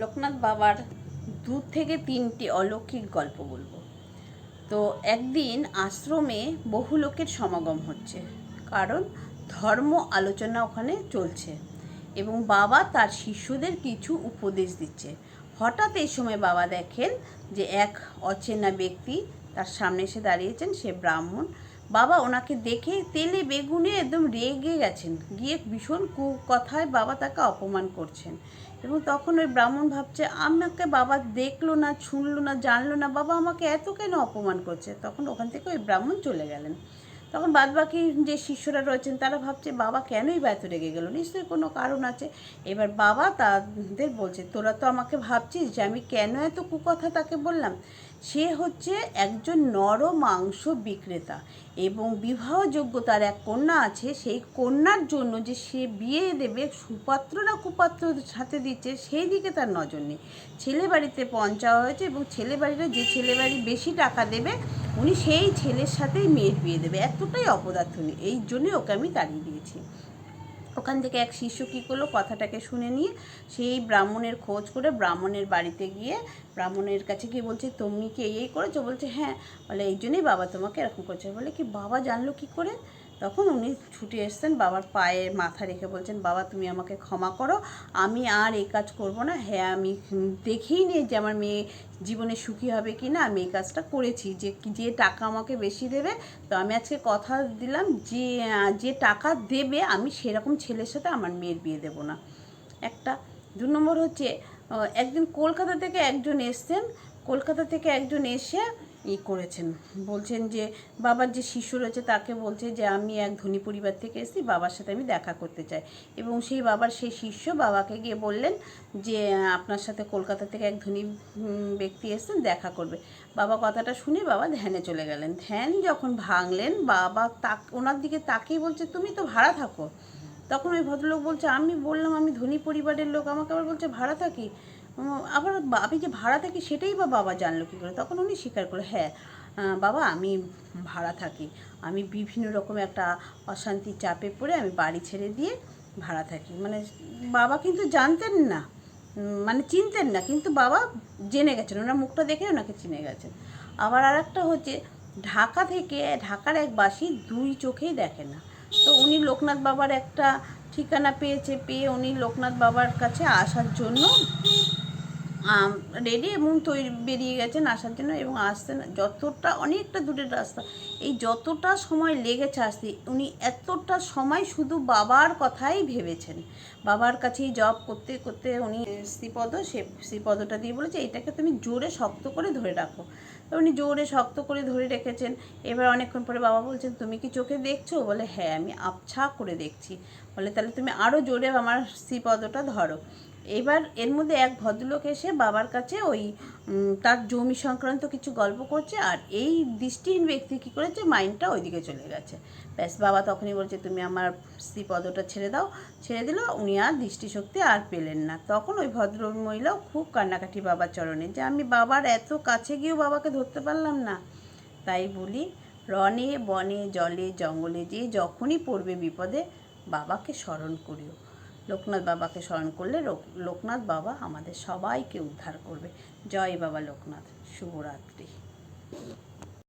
লোকনাথ বাবার 2 থেকে 3টি অলৌকিক গল্প বলবো। তো একদিন আশ্রমে বহু লোকের সমাগম হচ্ছে, কারণ ধর্ম আলোচনা ওখানে চলছে এবং বাবা তার শিষ্যদের কিছু উপদেশ দিচ্ছে। হঠাৎ এই সময় বাবা দেখেন যে এক অচেনা ব্যক্তি তার সামনে এসে দাঁড়িয়েছেন। সে ব্রাহ্মণ। বাবা ওনাকে দেখে তেলে বেগুনে একদম রেগে গেছেন, গিয়ে ভীষণ কথায় বাবা তাকে অপমান করছেন। এবং তখন ওই ব্রাহ্মণ ভাবছে, আমাকে বাবা দেখলো না, শুনলো না, জানলো না, বাবা আমাকে এত কেন অপমান করছে। তখন ওখান থেকে ওই ব্রাহ্মণ চলে গেলেন। তখন বাদবাকি যে শিষ্যরা রয়েছেন তারা ভাবছে, বাবা কেনই বা এত রেগে গেল, নিশ্চয়ই কোনো কারণ আছে। এবার বাবা তাদের বলছে, তোরা তো আমাকে ভাবছিস যে আমি কেন এত কুকথা তাকে বললাম। সে হচ্ছে একজন নর মাংস বিক্রেতা এবং বিবাহযোগ্য তার এক কন্যা আছে। সেই কন্যার জন্য যে সে বিয়ে দেবে, সুপাত্র না কুপাত্র সাথে দিচ্ছে সেই দিকে তার নজর নেই। ছেলে বাড়িতে পণ চাওয়া হয়েছে এবং ছেলে বাড়িতে যে ছেলে বাড়ি বেশি টাকা দেবে উনি সেই ছেলের সাথেই মেয়ের বিয়ে দেবে। এতটাই অপদার্থ নেই, এই জন্যই ওকে আমি তাড়িয়ে দিয়েছি। ওখান থেকে এক শিষ্য কী করলো, কথাটাকে শুনে নিয়ে সেই ব্রাহ্মণের খোঁজ করে ব্রাহ্মণের বাড়িতে গিয়ে ব্রাহ্মণের কাছে গিয়ে বলছে, তুমি কি এই করেছো? বলছে হ্যাঁ। বলে এই জন্যই বাবা তোমাকে এরকম করছে। বলে কি বাবা জানলো কি করে? তখন উনি ছুটে এসছেন, বাবার পায়ে মাথা রেখে বলছেন, বাবা তুমি আমাকে ক্ষমা করো, আমি আর এই কাজ করব না। হ্যাঁ, আমি দেখেই নিই যে আমার মেয়ে জীবনে সুখী হবে কি না, আমি এই কাজটা করেছি। যে টাকা আমাকে বেশি দেবে, তো আমি আজকে কথা দিলাম যে যে টাকা দেবে আমি সেরকম ছেলের সাথে আমার মেয়ের বিয়ে দেব না। একটা 2 নম্বর হচ্ছে, একদিন কলকাতা থেকে একজন এসে করেছেন, বলছেন যে বাবার যে শিষ্য রয়েছে তাকে বলছে যে আমি এক ধনী পরিবার থেকে এসেছি, বাবার সাথে আমি দেখা করতে চাই। এবং সেই বাবার সেই শিষ্য বাবাকে গিয়ে বললেন যে আপনার সাথে কলকাতা থেকে এক ধনী ব্যক্তি এসেছেন, দেখা করবে। বাবা কথাটা শুনে বাবা ধ্যানে চলে গেলেন। ধ্যান যখন ভাঙলেন, বাবা ওনার দিকে তাকিয়ে বলছে, তুমি তো ভাড়া থাকো। তখন ওই ভদ্রলোক বলছে, আমি বললাম আমি ধনী পরিবারের লোক, আমাকে আবার বলছে ভাড়া থাকি। আবার আমি যে ভাড়া থাকি সেটাই বা বাবা জানলো কী করে? তখন উনি স্বীকার করলো, হ্যাঁ বাবা আমি ভাড়া থাকি, আমি বিভিন্ন রকম একটা অশান্তির চাপে পড়ে আমি বাড়ি ছেড়ে দিয়ে ভাড়া থাকি। মানে বাবা কিন্তু জানতেন না, মানে চিনতেন না, কিন্তু বাবা জেনে গেছেন, ওনার মুখটা দেখে ওনাকে চিনে গেছেন। আবার আর একটা হচ্ছে, ঢাকার এক বাসী 2 চোখেই দেখে না। তো উনি লোকনাথ বাবার একটা ঠিকানা পেয়ে উনি লোকনাথ বাবার কাছে আসার জন্য রেডি এবং বেরিয়ে গেছেন আসার জন্য। এবং আসতেন যতটা, অনেকটা দূরের রাস্তা, এই যতটা সময় লেগেছে আসতে, উনি এতটা সময় শুধু বাবার কথাই ভেবেছেন। বাবার কাছেই জব করতে করতে উনি সে শ্রীপদটা দিয়ে বলেছে, এটাকে তুমি জোরে শক্ত করে ধরে রাখো। তো উনি জোরে শক্ত করে ধরে রেখেছেন। এবার অনেকক্ষণ পরে বাবা বলছেন, তুমি কি চোখে দেখছো? বলে হ্যাঁ আমি আবছা করে দেখছি। বলে তাহলে তুমি আরও জোরে আমার শ্রীপদটা ধরো। এবার এর মধ্যে এক ভদ্রলোক এসে বাবার কাছে ওই তার জমি সংক্রান্ত কিছু গল্প করছে, আর এই দৃষ্টিহীন ব্যক্তি কী করেছে, মাইন্ডটা ওইদিকে চলে গেছে। ব্যাস বাবা তখনই বলছে, তুমি আমার শ্রীপদটা ছেড়ে দাও। ছেড়ে দিল। উনি আর দৃষ্টিশক্তি আর পেলেন না। তখন ওই ভদ্র মহিলাও খুব কান্নাকাটি বাবার চরণে, যে আমি বাবার এত কাছে গিয়েও বাবাকে ধরতে পারলাম না। তাই বলি, রণে বনে জলে জঙ্গলে যে যখনই পড়বে বিপদে, বাবাকে স্মরণ করিও। লোকনাথ বাবাকে স্মরণ করলে লোকনাথ বাবা আমাদের সবাইকে উদ্ধার করবে। জয় বাবা লোকনাথ। শুভরাত্রি।